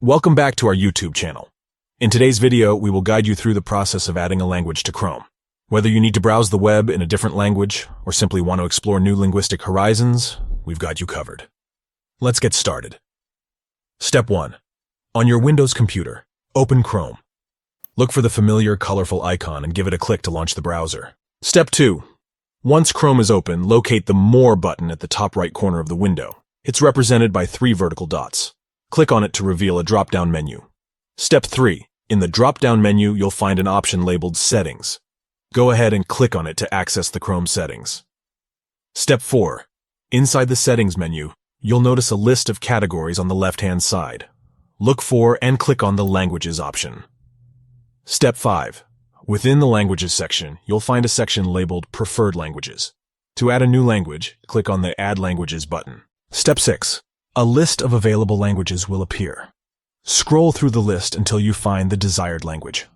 Welcome back to our YouTube channel. In today's video, we will guide you through the process of adding a language to Chrome. Whether you need to browse the web in a different language or simply want to explore new linguistic horizons, we've got you covered. Let's get started. Step 1. On your Windows computer, open Chrome. Look for the familiar, colorful icon and give it a click to launch the browser. Step 2. Once Chrome is open, locate the More button at the top right corner of the window. It's represented by 3 vertical dots. Click on it to reveal a drop-down menu. Step 3. In the drop-down menu, you'll find an option labeled Settings. Go ahead and click on it to access the Chrome settings. Step 4. Inside the Settings menu, you'll notice a list of categories on the left-hand side. Look for and click on the Languages option. Step 5. Within the Languages section, you'll find a section labeled Preferred Languages. To add a new language, click on the Add Languages button. Step 6. A list of available languages will appear. Scroll through the list until you find the desired language.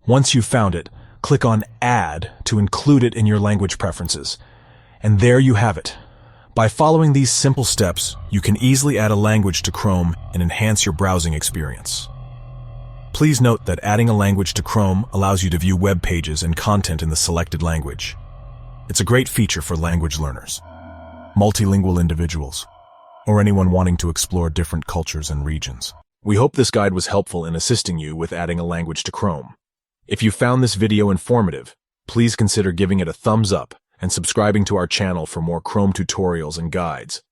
Once you've found it, click on Add to include it in your language preferences. And there you have it. By following these simple steps, you can easily add a language to Chrome and enhance your browsing experience. Please note that adding a language to Chrome allows you to view web pages and content in the selected language. It's a great feature for language learners, multilingual individuals, or anyone wanting to explore different cultures and regions. We hope this guide was helpful in assisting you with adding a language to Chrome. If you found this video informative, please consider giving it a thumbs up and subscribing to our channel for more Chrome tutorials and guides.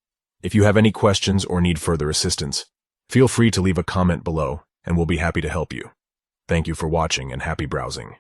If you have any questions or need further assistance, feel free to leave a comment below and we'll be happy to help you. Thank you for watching and happy browsing.